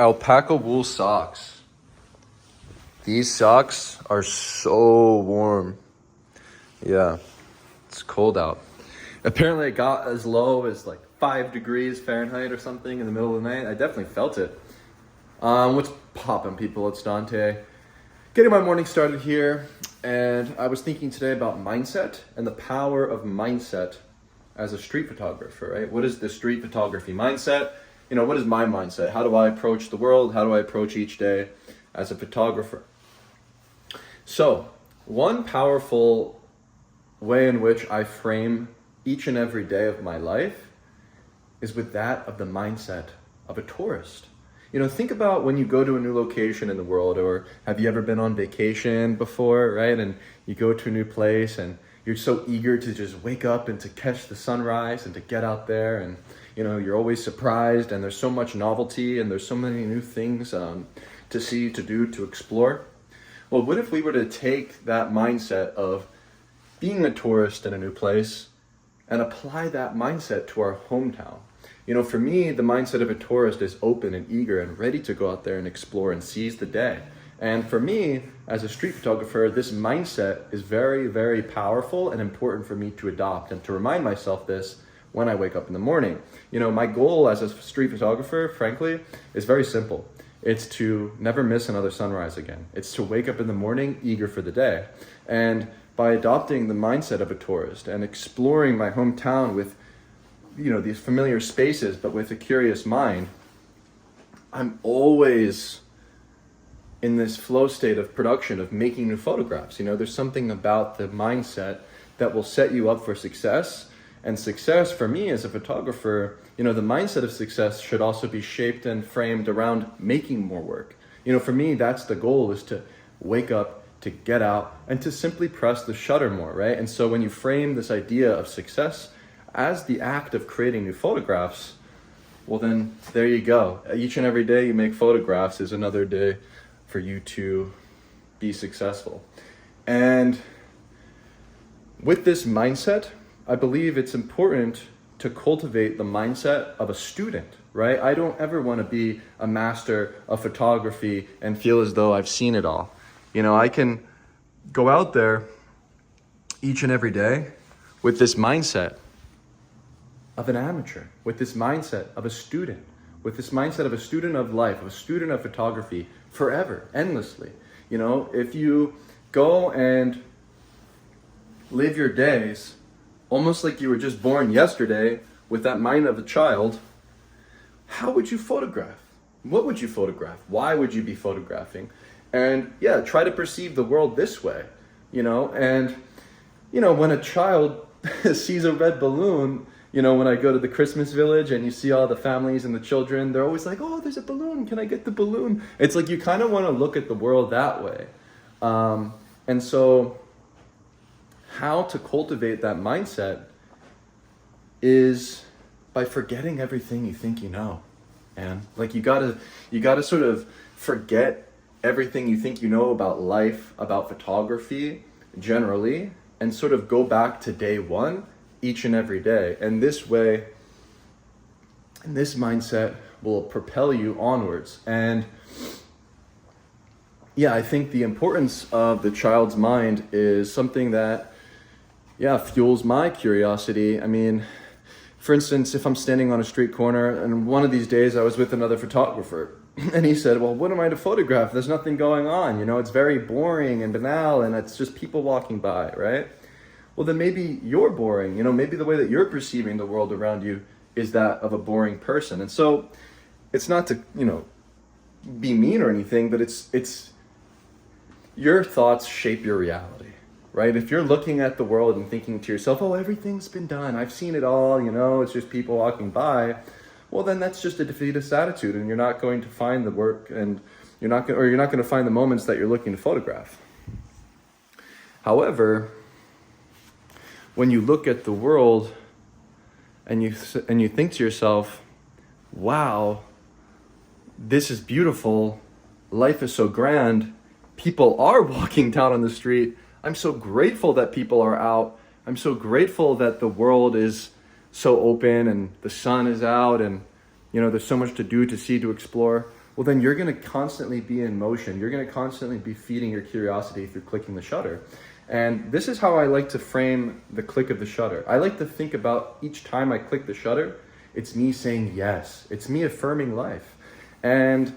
Alpaca wool socks. These socks are so warm. Yeah, it's cold out. Apparently it got as low as like 5 degrees Fahrenheit or something in the middle of the night. I definitely felt it. What's poppin', people? It's Dante. Getting my morning started here, and I was thinking today about mindset and the power of mindset as a street photographer, right? What is the street photography mindset? What is my mindset? How do I approach the world? How do I approach each day as a photographer? So, one powerful way in which I frame each and every day of my life is with that of the mindset of a tourist. Think about when you go to a new location in the world, or have you ever been on vacation before, right? And you go to a new place and you're so eager to just wake up and to catch the sunrise and to get out there, and you're always surprised, and there's so much novelty and there's so many new things to see, to do, to explore. Well, what if we were to take that mindset of being a tourist in a new place and apply that mindset to our hometown? For me, the mindset of a tourist is open and eager and ready to go out there and explore and seize the day. And for me, as a street photographer, this mindset is very, very powerful and important for me to adopt and to remind myself this when I wake up in the morning. My goal as a street photographer, frankly, is very simple. It's to never miss another sunrise again. It's to wake up in the morning eager for the day. And by adopting the mindset of a tourist and exploring my hometown with these familiar spaces, but with a curious mind, I'm always in this flow state of production, of making new photographs. There's something about the mindset that will set you up for success. And success for me as a photographer, the mindset of success should also be shaped and framed around making more work. For me, that's the goal, is to wake up, to get out, and to simply press the shutter more, right? And so when you frame this idea of success as the act of creating new photographs, well then, there you go. Each and every day you make photographs is another day for you to be successful. And with this mindset, I believe it's important to cultivate the mindset of a student, right? I don't ever want to be a master of photography and feel as though I've seen it all. I can go out there each and every day with this mindset of an amateur, with this mindset of a student, with this mindset of a student of life, of a student of photography forever, endlessly. If you go and live your days almost like you were just born yesterday with that mind of a child, how would you photograph? What would you photograph? Why would you be photographing? And try to perceive the world this way, and when a child sees a red balloon, when I go to the Christmas village and you see all the families and the children, they're always like, oh, there's a balloon. Can I get the balloon? It's like you kind of want to look at the world that way. And so how to cultivate that mindset is by forgetting everything you think you know. And like you gotta sort of forget everything you think you know about life, about photography generally, and sort of go back to day one each and every day. And this way, and this mindset will propel you onwards. And I think the importance of the child's mind is something that, fuels my curiosity. I mean, for instance, if I'm standing on a street corner, and one of these days I was with another photographer, and he said, well, what am I to photograph? There's nothing going on. It's very boring and banal, and it's just people walking by, right? Well, then maybe you're boring. Maybe the way that you're perceiving the world around you is that of a boring person. And so it's not to, be mean or anything, but it's your thoughts shape your reality, right? If you're looking at the world and thinking to yourself, oh, everything's been done, I've seen it all, it's just people walking by, well, then that's just a defeatist attitude, and you're not going to find the work, and you're not going to find the moments that you're looking to photograph. However, when you look at the world and you think to yourself, wow, this is beautiful, life is so grand, people are walking down on the street, I'm so grateful that people are out, I'm so grateful that the world is so open and the sun is out, and there's so much to do, to see, to explore. well, then you're going to constantly be in motion. You're going to constantly be feeding your curiosity through clicking the shutter. And this is how I like to frame the click of the shutter. I like to think about each time I click the shutter, it's me saying yes. It's me affirming life. And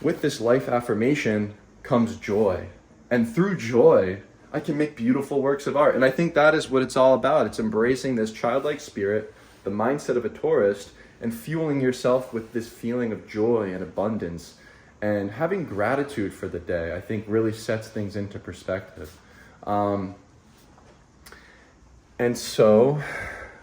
with this life affirmation comes joy. And through joy, I can make beautiful works of art. And I think that is what it's all about. It's embracing this childlike spirit, the mindset of a tourist, and fueling yourself with this feeling of joy and abundance. And having gratitude for the day, I think, really sets things into perspective. And so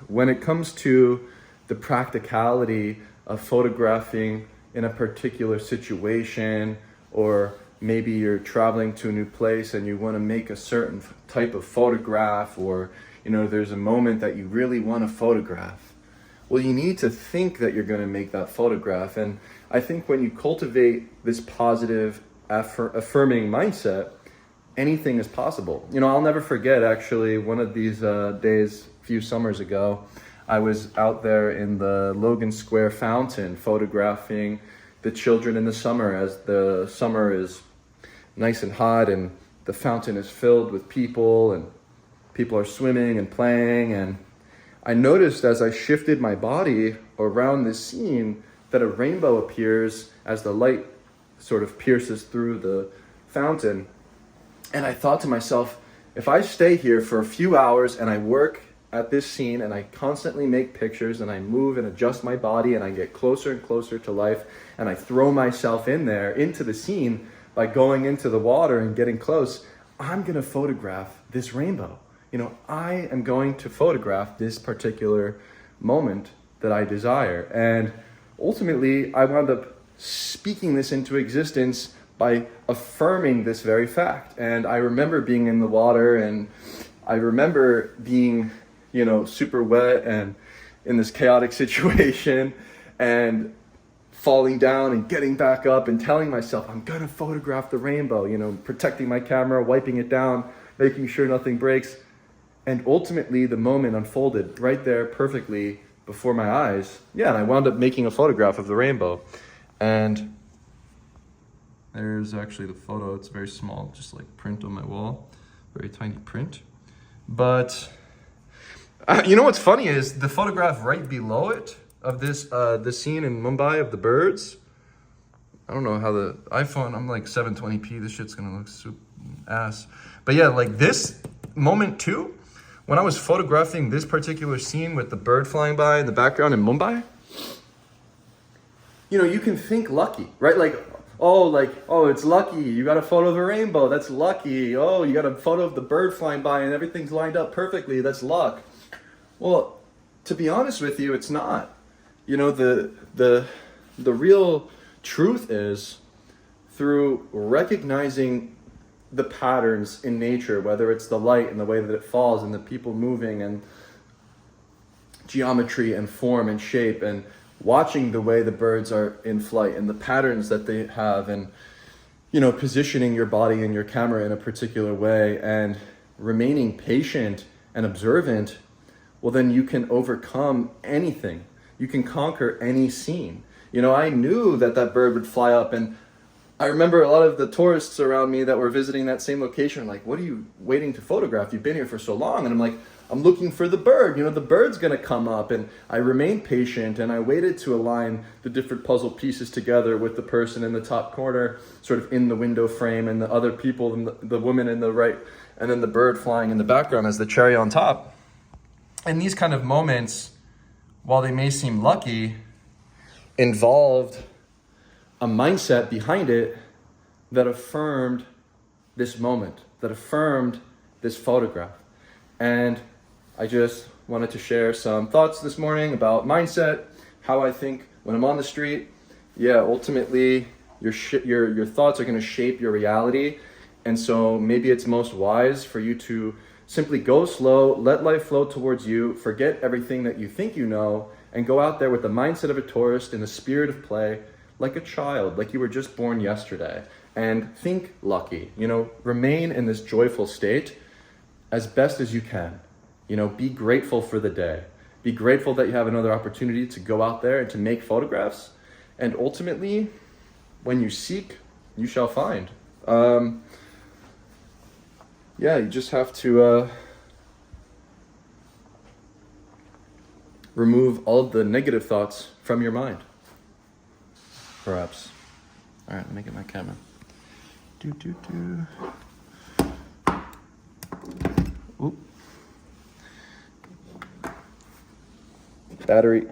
when it comes to the practicality of photographing in a particular situation, or maybe you're traveling to a new place and you want to make a certain type of photograph, or there's a moment that you really want to photograph, well, you need to think that you're going to make that photograph. And I think when you cultivate this positive affirming mindset, anything is possible. I'll never forget, actually, one of these days a few summers ago, I was out there in the Logan Square fountain photographing the children in the summer, as the summer is nice and hot and the fountain is filled with people and people are swimming and playing. And I noticed as I shifted my body around this scene that a rainbow appears as the light sort of pierces through the fountain. And I thought to myself, if I stay here for a few hours and I work at this scene and I constantly make pictures and I move and adjust my body and I get closer and closer to life and I throw myself into the scene by going into the water and getting close, I'm going to photograph this rainbow. I am going to photograph this particular moment that I desire. And ultimately, I wound up speaking this into existence by affirming this very fact. And I remember being in the water, and I remember being, super wet and in this chaotic situation, and falling down and getting back up and telling myself, I'm gonna photograph the rainbow, protecting my camera, wiping it down, making sure nothing breaks. And ultimately, the moment unfolded right there perfectly before my eyes. Yeah, and I wound up making a photograph of the rainbow. And there's actually the photo. It's very small, just like print on my wall. Very tiny print. But what's funny is the photograph right below it of the scene in Mumbai of the birds. I don't know how the iPhone, I'm like 720p. This shit's gonna look super ass. But yeah, like this moment too, when I was photographing this particular scene with the bird flying by in the background in Mumbai, you can think lucky, right? Oh, it's lucky. You got a photo of a rainbow. That's lucky. Oh, you got a photo of the bird flying by and everything's lined up perfectly. That's luck. Well, to be honest with you, it's not. The real truth is, through recognizing the patterns in nature, whether it's the light and the way that it falls and the people moving and geometry and form and shape, and watching the way the birds are in flight and the patterns that they have, and positioning your body and your camera in a particular way and remaining patient and observant, well, then you can overcome anything. You can conquer any scene. I knew that bird would fly up, and I remember a lot of the tourists around me that were visiting that same location were like, what are you waiting to photograph? You've been here for so long. And I'm like, I'm looking for the bird. The bird's gonna come up. And I remained patient, and I waited to align the different puzzle pieces together with the person in the top corner, sort of in the window frame, and the other people, and the woman in the right, and then the bird flying in the background as the cherry on top. And these kind of moments, while they may seem lucky, involved a mindset behind it that affirmed this moment, that affirmed this photograph. And I just wanted to share some thoughts this morning about mindset, how I think when I'm on the street, ultimately your thoughts are going to shape your reality. And so maybe it's most wise for you to simply go slow, let life flow towards you, forget everything that you think you know, and go out there with the mindset of a tourist in the spirit of play, like a child, like you were just born yesterday, and think lucky, remain in this joyful state as best as you can. Be grateful for the day. Be grateful that you have another opportunity to go out there and to make photographs. And ultimately, when you seek, you shall find. Yeah, you just have to remove all of the negative thoughts from your mind. Perhaps. All right, let me get my camera. Oop. Battery